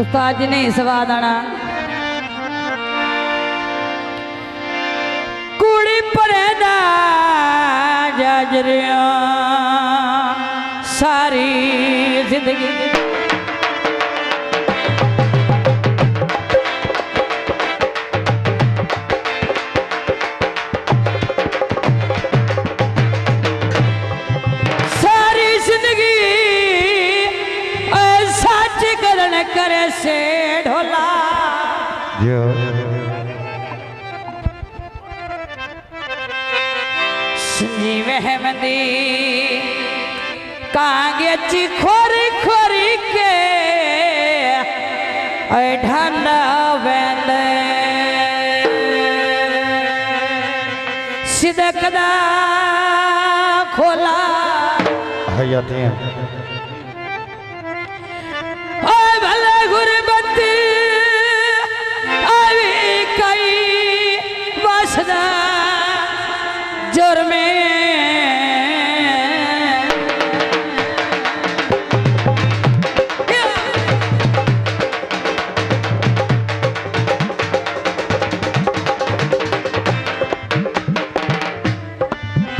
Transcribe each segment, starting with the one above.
उस्ताद जी ने स्वाद आना कुड़ी परेदा जाजरिया सारी जिंदगी करे से ढोला संजीव अहमदी कागे खोरी खोरी के ढंडा वेंद सिदकदा खोला हयाती गुरबत आवी कई वासदा जुर्मे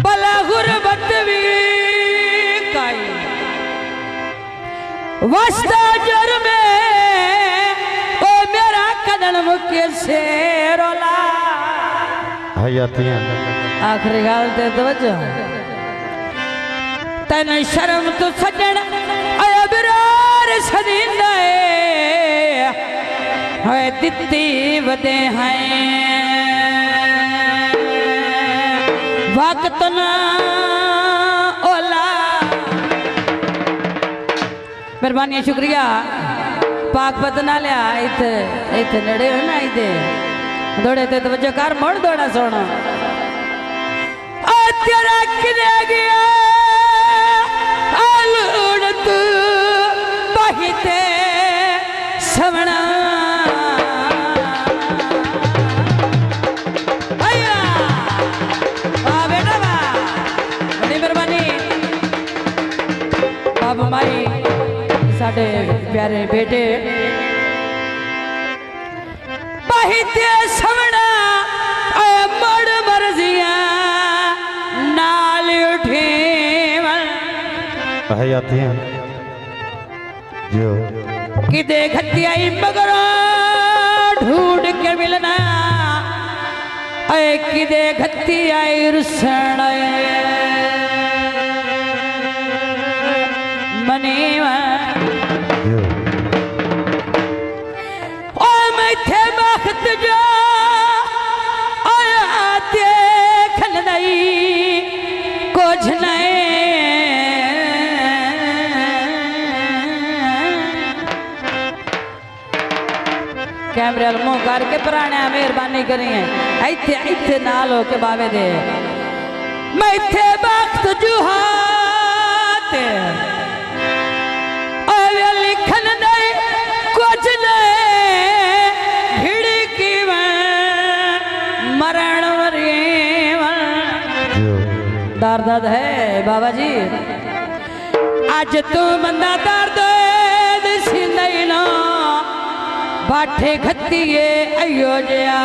बला गुरबत भी कई वासदा जुर्मे मुख्य शेरोला आखिरी गाल ते तवज्जो तन शर्म तो सजन अबरार सदींदा है दित्ती वदे हैं वक्त ना ओला मेहरबानी शुक्रिया पाक बदना लिया इथे इथे नड़े हो ना इथे दौड़े थे तो बच्चों कार मोड़ दौड़ा सोना तेरा किने गया आलूड़त बहिते सवना आया वाह बेटा वाह बड़ी मेहरबानी बाबू माई साढ़े प्यारे बेटे बहिते सवना मड़ मर्जिया नाल उठे आती हैं जो कि देखती आई मगर ढूंढ के मिलना कि देखती आई रुसन मनीवा थे वक्त जो आया देखन नहीं कुछ नहीं कैमरे मुंह करके पुराने मेहरबानी करी है इथे इथे नाल हो के बावे दे मैं थे वक्त जुहाते आया लिखन नहीं कुछ नहीं दर्द है बाबा जी आज तू बंदा दर्द नहीं लो बाठे खत्तिए अयो जया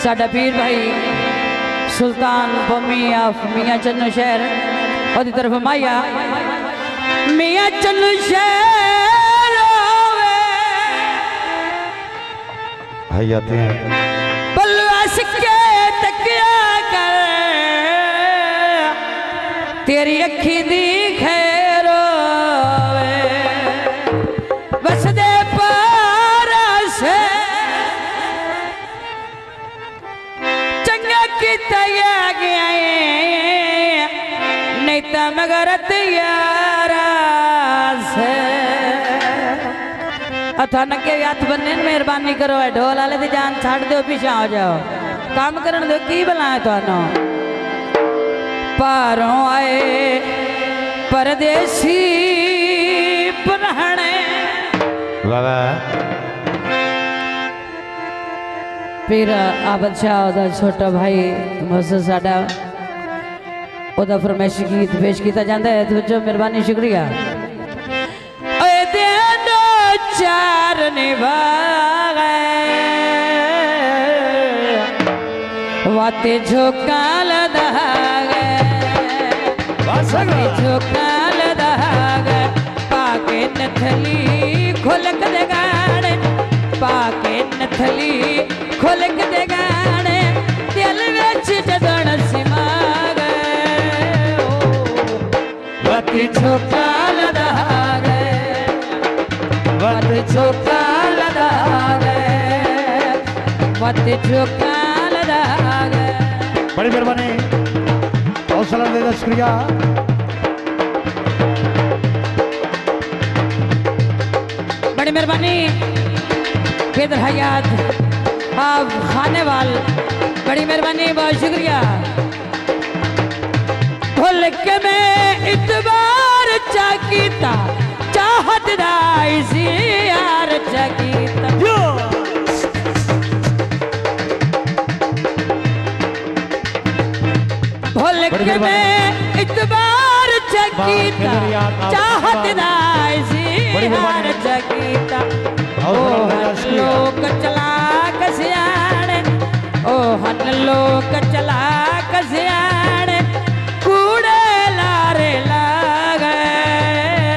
साडा पीर भाई सुल्तान बमी ऑफ मियां चन्नू शहर और तरफ माया मियां चन्नू शहर हयाती हैं के तकिया कर तेरी अखी दी खैरो बस दे पारा से चंगा की तया गया नहीं तो मगर तैयारा से अचानक के हाथ बनने मेहरबानी करो है ढोल वाले दी जान छाड़ दो पीछे आ जाओ काम करने दो की बनाए तो पारों आए परदेसी पुराने फिर आबद शाह छोटा भाई मुझसे साडा ओदा फरमाइश गीत पेश किया जाता है। तुझो मेहरबानी शुक्रिया। ओए देनो चार निभागे वाते झोकाल दहागे वाते झोकाल दहागे पाके नथली खोलक दे गाने पाके नथली खोलक दे गाने दिल विच जदण सिमागे वाते झोकाल दहागे वाते झोकाल दहागे वाते झोकाल दहागे। बड़ी मेहरबानी हौसला देना शुक्रिया। बड़ी मेहरबानी फिर हयात आप खाने वाल बड़ी मेहरबानी बहुत शुक्रिया। भूल के मैं इतबार चाकीता चाहत दा इसी यार चाकीता भूल के मैं इतबार चाकीता चाहत दा इसी यार चाकीता ओ हन लोक चला कसियाने ओ हन लोक चला कसियाने कूड़े लारे लागे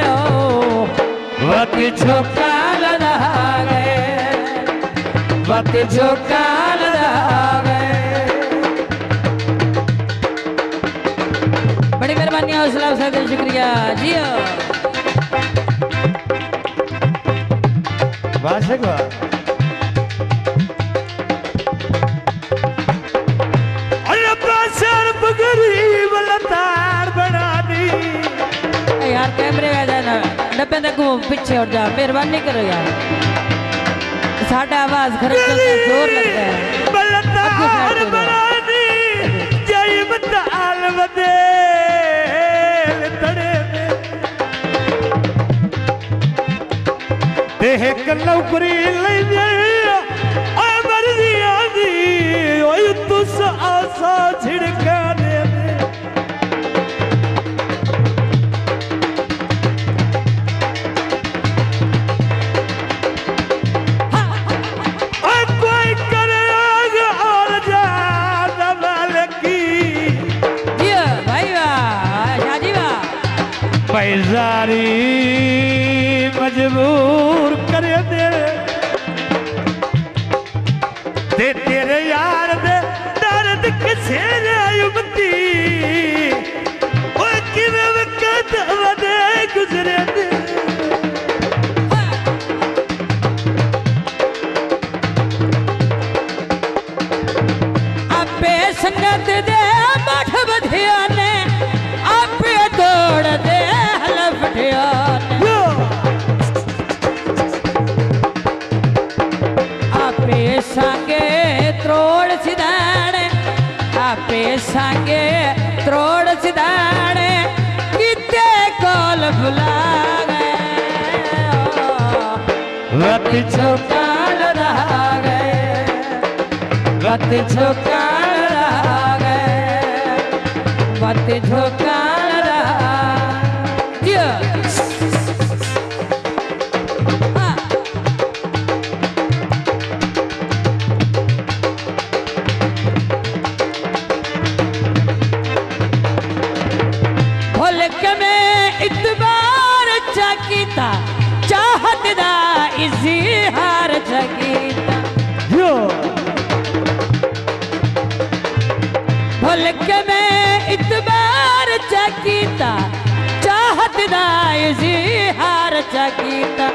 ओ वत झोकाल दहागे वत झोकाल दहागे। बड़ी मेहरबानी हौसला अफजाई शुक्रिया जियो। वाह गरीब लतार बना दी यार कैमरे जाना डब्बे तक पीछे उठ जा मेहरबानी करो यार साढ़ा आवाज खर्च जोर लगता है। लतार बना दी जय बताल बदे तड़े देह कलौकरी ले मर्जी आदि ओय तुस आसा झिड़का दे कोई करे आग और जा मालिकी भाई वाह शादी वाह पैजारी मजबूर करे दे तेरे यार दे दर्द किसे युवती ओए किवे वक्त वदे गुजरे दे आपे संगत दे मठ बधिया ने आपे दौड़ दे हलफटिया आपे संगे त्रोड़ सिदाने आपे संगे त्रोड़ सिदाने किते कोल भुला गए वत झोकाल रहा गए वत झोकाल रहा गए वत झोकाल रहा चाहत दा इज़हार जगीता भूल के मैं इतबार जगीता चाहत दा इज़हार जगीता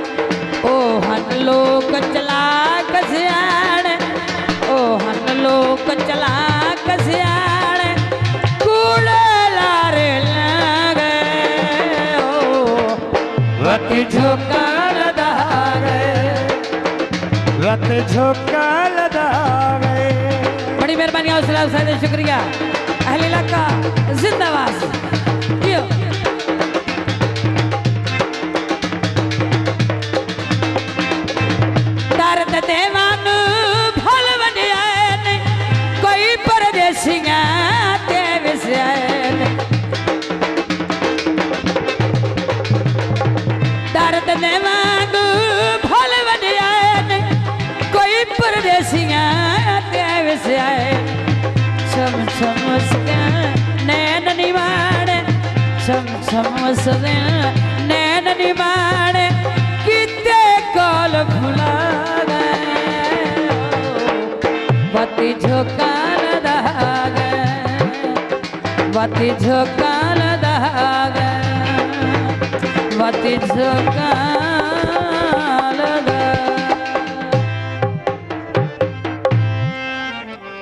ओ हन लोक चला कसियाने ओ हन लोक चला कसियाने कूड़े लारे लागे वत झोकाल दहागे वत झोकाल दहागे। बड़ी मेहरबानी हौसला अफजाई शुक्रिया। अहले इलाका जिंदाबाद। दर्द देवान भल वनिया कोई परदेसियां ते विसया परदेसियां विसआए छम छम उसके नैन निवाणे छम छम उसके नैन निवाणे किते कॉल भुला गए बाती झोकाल दागे बाती झोकाल दागे बाती झोकाल